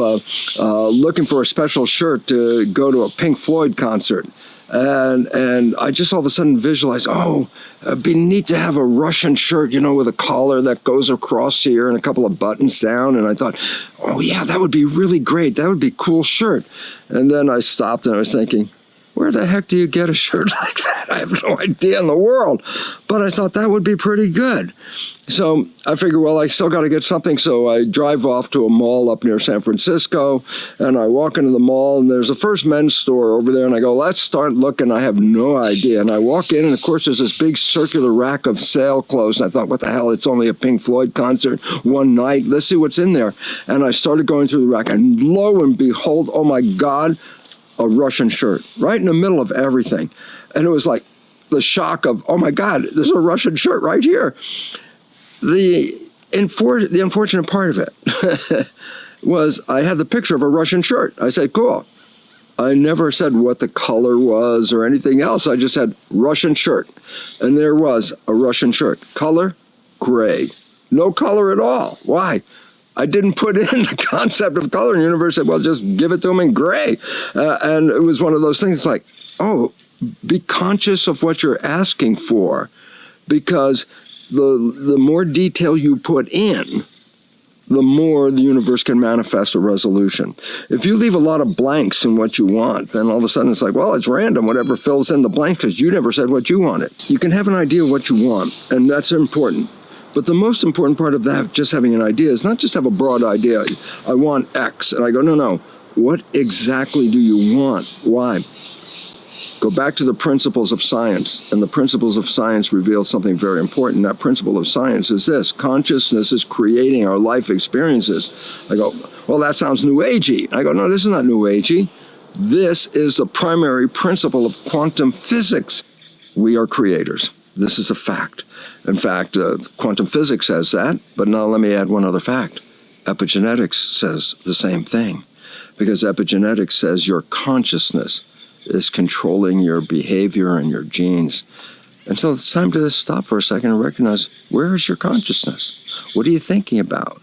looking for a special shirt to go to a Pink Floyd concert. And I just all of a sudden visualized, it'd be neat to have a Russian shirt, with a collar that goes across here and a couple of buttons down. And I thought, oh yeah, that would be really great. That would be a cool shirt. And then I stopped and I was thinking, where the heck do you get a shirt like that? I have no idea in the world. But I thought that would be pretty good. So I figured, well, I still got to get something. So I drive off to a mall up near San Francisco, and I walk into the mall, and there's a First Men's store over there, and I go, let's start looking. I have no idea. And I walk in, and of course, there's this big circular rack of sale clothes. And I thought, what the hell? It's only a Pink Floyd concert one night. Let's see what's in there. And I started going through the rack, and lo and behold, oh my God, a Russian shirt right in the middle of everything. And it was like the shock of, oh my God, there's a Russian shirt right here. The unfortunate part of it was I had the picture of a Russian shirt. I said, cool. I never said what the color was or anything else. I just said Russian shirt. And there was a Russian shirt. Color? Gray. No color at all. Why? I didn't put in the concept of color. And the universe said, well, just give it to them in gray. And it was one of those things like, oh, be conscious of what you're asking for, because the more detail you put in, the more the universe can manifest a resolution. If you leave a lot of blanks in what you want, then all of a sudden it's like, well, it's random, whatever fills in the blank, because you never said what you wanted. You can have an idea of what you want, and that's important. But the most important part of that, just having an idea, is not just have a broad idea. I want X. And I go, no. What exactly do you want? Why? Go back to the principles of science, and the principles of science reveal something very important. That principle of science is this: consciousness is creating our life experiences. I go, well, that sounds New Agey. I go, no, this is not New Agey. This is the primary principle of quantum physics. We are creators. This is a fact. In fact, quantum physics says that, but now let me add one other fact. Epigenetics says the same thing, because epigenetics says your consciousness is controlling your behavior and your genes. And so it's time to stop for a second and recognize, where is your consciousness? What are you thinking about?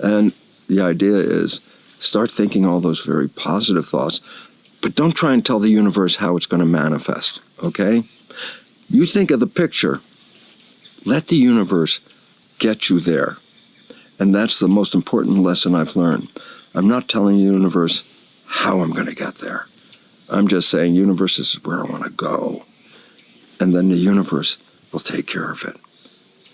And the idea is, start thinking all those very positive thoughts, but don't try and tell the universe how it's going to manifest, okay? You think of the picture, let the universe get you there. And that's the most important lesson I've learned. I'm not telling the universe how I'm going to get there. I'm just saying, universe, this is where I want to go. And then the universe will take care of it.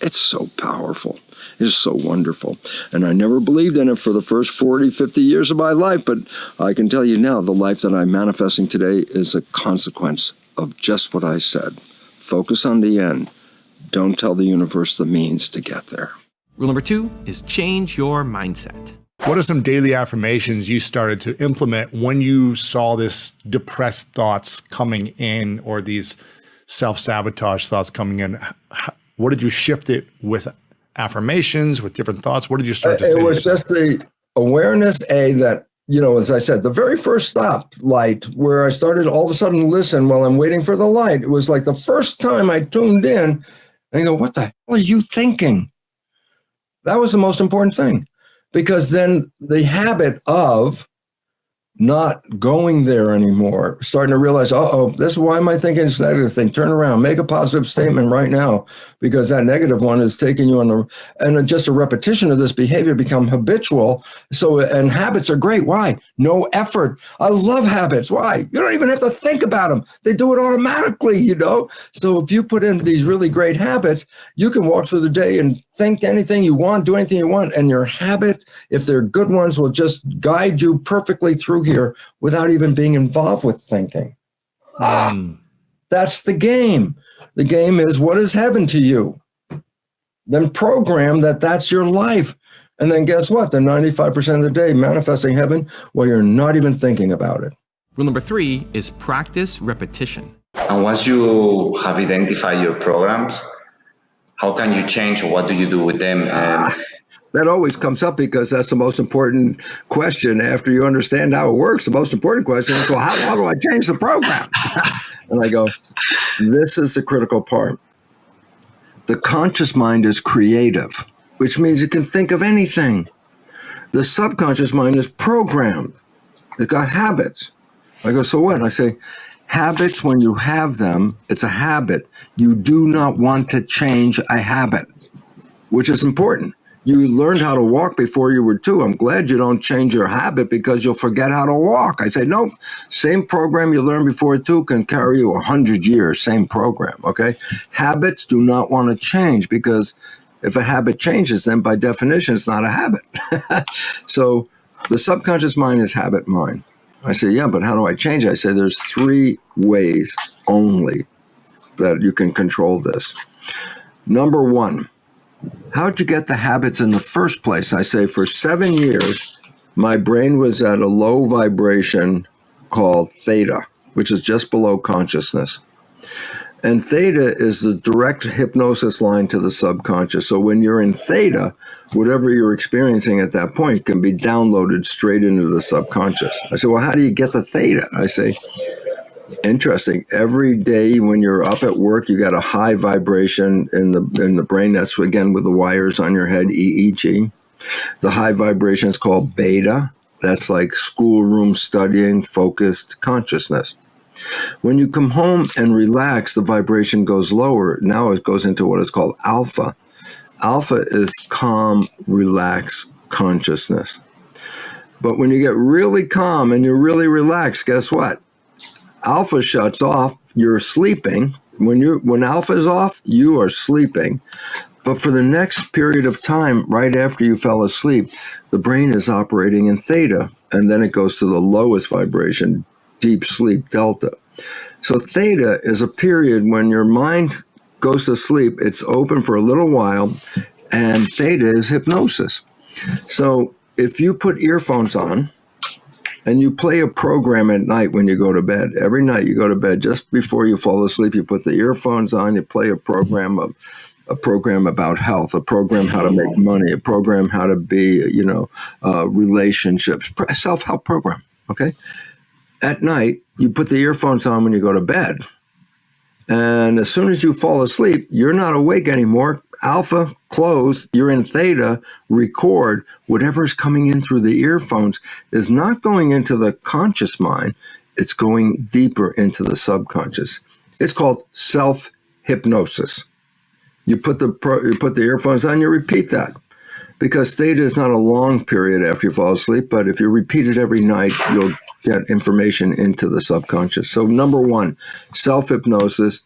It's so powerful. It is so wonderful. And I never believed in it for the first 40, 50 years of my life, but I can tell you now, the life that I'm manifesting today is a consequence of just what I said. Focus on the end. Don't tell the universe the means to get there. Rule number 2 is change your mindset. What are some daily affirmations you started to implement when you saw this depressed thoughts coming in, or these self-sabotage thoughts coming in? What did you shift it with affirmations, with different thoughts? What did you start to say? It was just the awareness, that, as I said, the very first stoplight where I started all of a sudden listen while I'm waiting for the light. It was like the first time I tuned in and I go, what the hell are you thinking? That was the most important thing. Because then the habit of not going there anymore, starting to realize, this is why am I thinking this negative thing? Turn around, make a positive statement right now, because that negative one is taking you on and just a repetition of this behavior become habitual. So, and habits are great. Why? No effort. I love habits. Why? You don't even have to think about them. They do it automatically, So if you put in these really great habits, you can walk through the day and think anything you want, do anything you want, and your habits, if they're good ones, will just guide you perfectly through here without even being involved with thinking. That's the game. The game is, what is heaven to you? Then program that's your life. And then guess what? Then 95% of the day manifesting heaven while you're not even thinking about it. Rule number 3 is practice repetition. And once you have identified your programs, how can you change, or what do you do with them? That always comes up, because that's the most important question. After you understand how it works, the most important question is, well, how do I change the program? And I go, this is the critical part. The conscious mind is creative, which means it can think of anything. The subconscious mind is programmed. It's got habits. I go, so what? And I say, habits, when you have them, it's a habit. You do not want to change a habit, which is important. You learned how to walk before you were 2. I'm glad you don't change your habit, because you'll forget how to walk. I say, no, same program you learned before 2 can carry you 100 years, same program, okay? Habits do not want to change, because if a habit changes, then by definition, it's not a habit. So the subconscious mind is habit mind. I say, yeah, but how do I change it? I say, there's 3 ways only that you can control this. Number 1, how'd you get the habits in the first place? I say, for 7 years, my brain was at a low vibration called theta, which is just below consciousness. And theta is the direct hypnosis line to the subconscious. So when you're in theta, whatever you're experiencing at that point can be downloaded straight into the subconscious. I say, well, how do you get the theta? I say, interesting. Every day when you're up at work, you got a high vibration in the brain. That's, again, with the wires on your head, EEG. The high vibration is called beta. That's like schoolroom studying, focused consciousness. When you come home and relax, the vibration goes lower. Now it goes into what is called alpha. Alpha is calm, relaxed consciousness. But when you get really calm and you're really relaxed, guess what? Alpha shuts off, you're sleeping. When alpha is off, you are sleeping. But for the next period of time, right after you fell asleep, the brain is operating in theta, and then it goes to the lowest vibration, deep sleep, delta. So theta is a period when your mind goes to sleep, it's open for a little while, and theta is hypnosis. So if you put earphones on and you play a program at night when you go to bed, every night you go to bed, just before you fall asleep, you put the earphones on, you play a program about health, a program how to make money, a program how to be, relationships, self-help program, okay? At night, you put the earphones on when you go to bed. And as soon as you fall asleep, you're not awake anymore. Alpha, close, you're in theta, record. Whatever's coming in through the earphones is not going into the conscious mind. It's going deeper into the subconscious. It's called self-hypnosis. You put the earphones on, you repeat that. Because theta is not a long period after you fall asleep, but if you repeat it every night, you'll get information into the subconscious. So number one, self-hypnosis,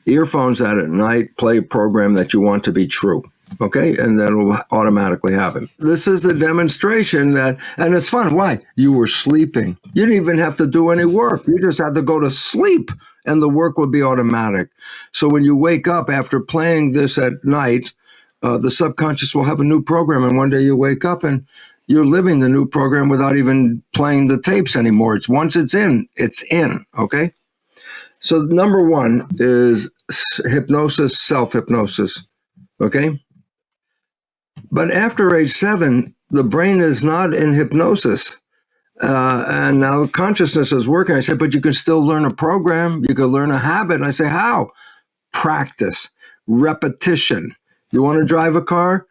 earphones out at night, play a program that you want to be true, okay? And then it will automatically happen. This is a demonstration and it's fun. Why? You were sleeping. You didn't even have to do any work. You just had to go to sleep and the work would be automatic. So when you wake up after playing this at night, the subconscious will have a new program, and one day you wake up and you're living the new program without even playing the tapes anymore. Once it's in, okay? So number one is hypnosis, self-hypnosis, okay? But after age 7, the brain is not in hypnosis. And now consciousness is working. I said, but you can still learn a program. You can learn a habit. And I say, how? Practice, repetition. You want to drive a car?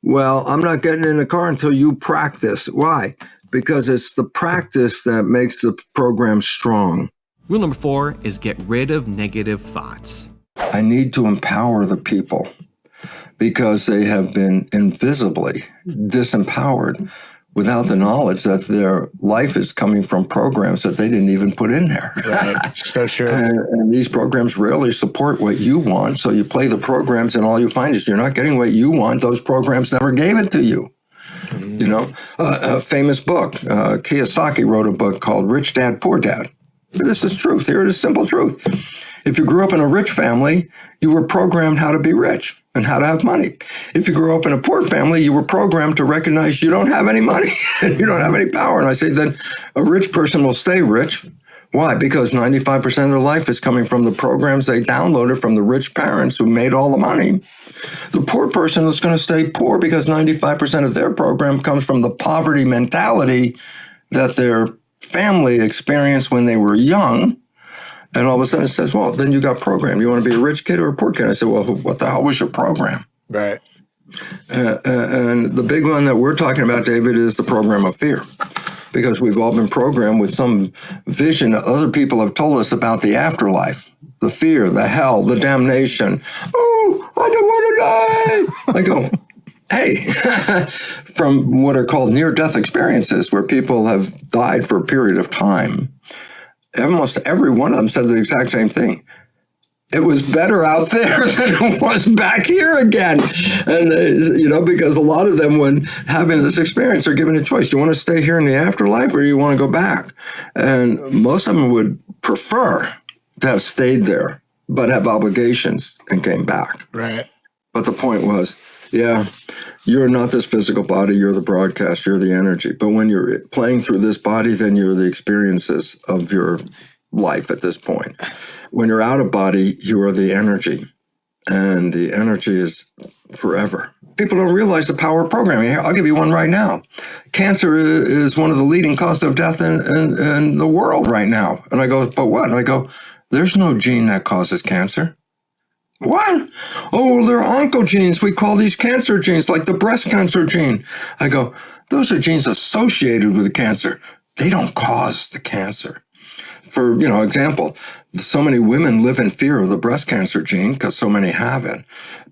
Well, I'm not getting in a car until you practice. Why? Because it's the practice that makes the program strong. Rule number 4 is get rid of negative thoughts. I need to empower the people because they have been invisibly disempowered without the knowledge that their life is coming from programs that they didn't even put in there. Right. So true. And these programs rarely support what you want. So you play the programs and all you find is you're not getting what you want. Those programs never gave it to you. Mm-hmm. You know, a famous book, Kiyosaki wrote a book called Rich Dad, Poor Dad. This is truth. Here it is, simple truth. If you grew up in a rich family, you were programmed how to be rich and how to have money. If you grew up in a poor family, you were programmed to recognize you don't have any money and you don't have any power. And I say then a rich person will stay rich. Why? Because 95% of their life is coming from the programs they downloaded from the rich parents who made all the money. The poor person is going to stay poor because 95% of their program comes from the poverty mentality that their family experienced when they were young. And all of a sudden it says, well, then you got programmed. You want to be a rich kid or a poor kid? I said, well, what the hell was your program? Right. And the big one that we're talking about, David, is the program of fear. Because we've all been programmed with some vision that other people have told us about the afterlife. The fear, the hell, the damnation. Oh, I don't want to die. I go, hey, from what are called near-death experiences where people have died for a period of time, almost every one of them says the exact same thing. It was better out there than it was back here again. And, because a lot of them, when having this experience, are given a choice. Do you want to stay here in the afterlife or do you want to go back? And most of them would prefer to have stayed there, but have obligations and came back. Right. But the point was, yeah, you're not this physical body, you're the broadcast, you're the energy. But when you're playing through this body, then you're the experiences of your life at this point. When you're out of body, you are the energy, and the energy is forever. People don't realize the power of programming. Here, I'll give you one right now. Cancer is one of the leading causes of death in the world right now. And I go, but what? And I go, there's no gene that causes cancer. What? Oh, they're oncogenes. We call these cancer genes, like the breast cancer gene. I go, those are genes associated with the cancer. They don't cause the cancer. For, example, so many women live in fear of the breast cancer gene because so many have it.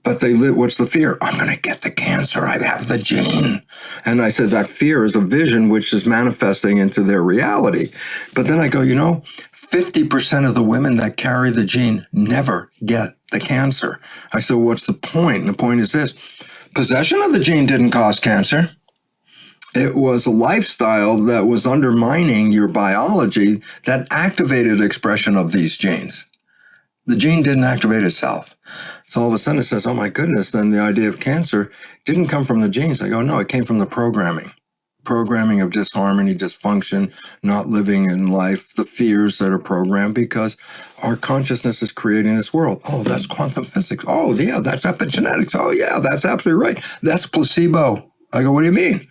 But they live, what's the fear? I'm going to get the cancer. I have the gene. And I said that fear is a vision which is manifesting into their reality. But then I go, 50% of the women that carry the gene never get the cancer. I said, what's the point? And the point is this. Possession of the gene didn't cause cancer. It was a lifestyle that was undermining your biology that activated expression of these genes. The gene didn't activate itself. So all of a sudden it says, oh my goodness, then the idea of cancer didn't come from the genes. I go, no, it came from the programming. Programming of disharmony, dysfunction, not living in life, the fears that are programmed because our consciousness is creating this world. Oh, that's quantum physics. Oh, yeah, that's epigenetics. Oh, yeah, that's absolutely right. That's placebo. I go, what do you mean?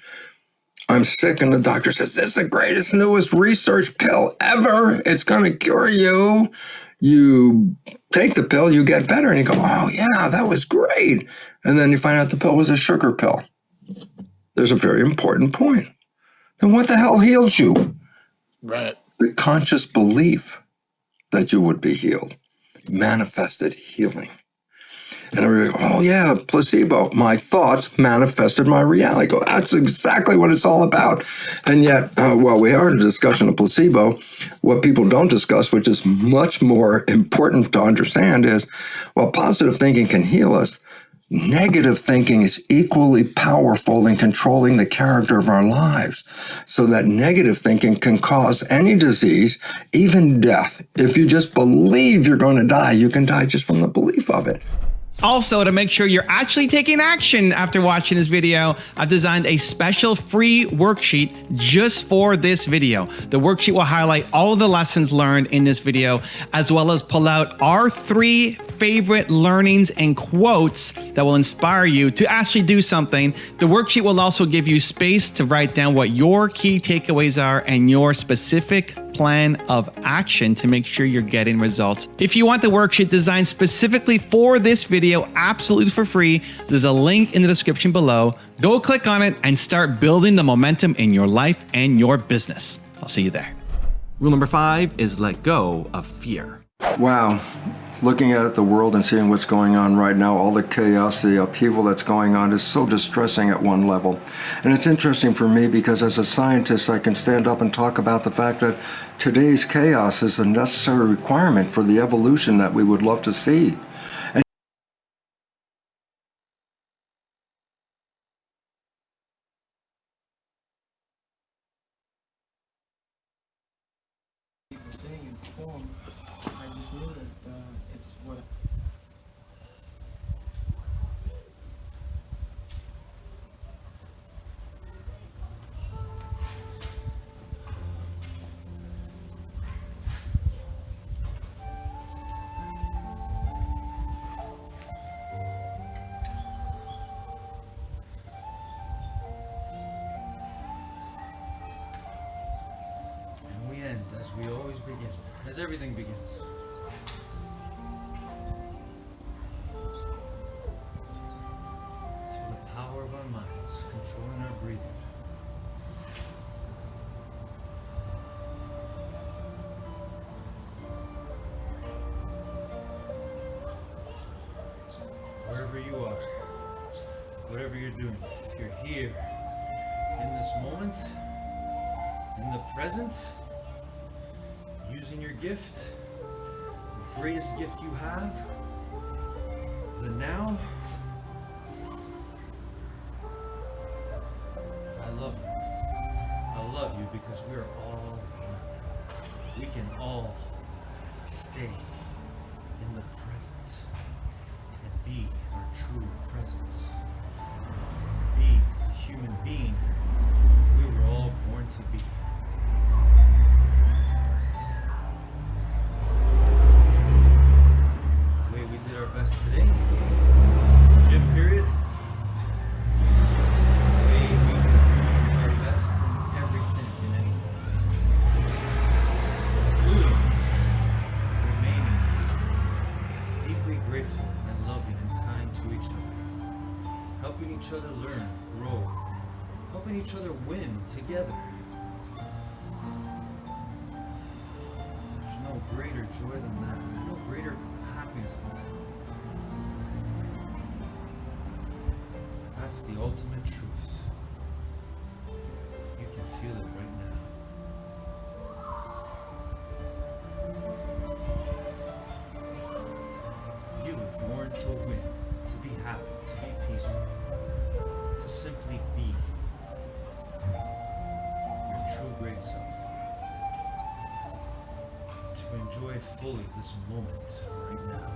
I'm sick, and the doctor says, this is the greatest, newest research pill ever. It's going to cure you. You take the pill, you get better, and you go, oh, yeah, that was great. And then you find out the pill was a sugar pill. There's a very important point. Then what the hell heals you? Right. The conscious belief that you would be healed manifested healing. And everybody go, oh yeah, placebo. My thoughts manifested my reality. I go, that's exactly what it's all about. And yet, while we are in a discussion of placebo, what people don't discuss, which is much more important to understand, is while positive thinking can heal us, negative thinking is equally powerful in controlling the character of our lives. So that negative thinking can cause any disease, even death. If you just believe you're going to die, you can die just from the belief of it. Also, to make sure you're actually taking action after watching this video, I've designed a special free worksheet just for this video. The worksheet will highlight all of the lessons learned in this video, as well as pull out our 3 favorite learnings and quotes that will inspire you to actually do something. The worksheet will also give you space to write down what your key takeaways are and your specific plan of action to make sure you're getting results. If you want the worksheet designed specifically for this video, absolutely for free, there's a link in the description below. Go click on it and start building the momentum in your life and your business. I'll see you there. Rule number 5 is let go of fear. Wow. Looking at the world and seeing what's going on right now, all the chaos, the upheaval that's going on is so distressing at one level. And it's interesting for me because as a scientist, I can stand up and talk about the fact that today's chaos is a necessary requirement for the evolution that we would love to see. As we always begin, as everything begins. Through the power of our minds, controlling our breathing. Wherever you are, whatever you're doing, if you're here, in this moment, in the present, using your gift, the greatest gift you have, the now. I love you. I love you because we are all one. We can all stay in the present and be our true presence. Be the human being we were all born to be. our best today. This gym period is the way we can do our best in everything and anything, including remaining deeply grateful and loving and kind to each other, helping each other learn, grow, helping each other win together. There's no greater joy than that. There's no greater happiness than that. That's the ultimate truth. You can feel it right now. You were born to win, to be happy, to be peaceful, to simply be your true great self. To enjoy fully this moment right now.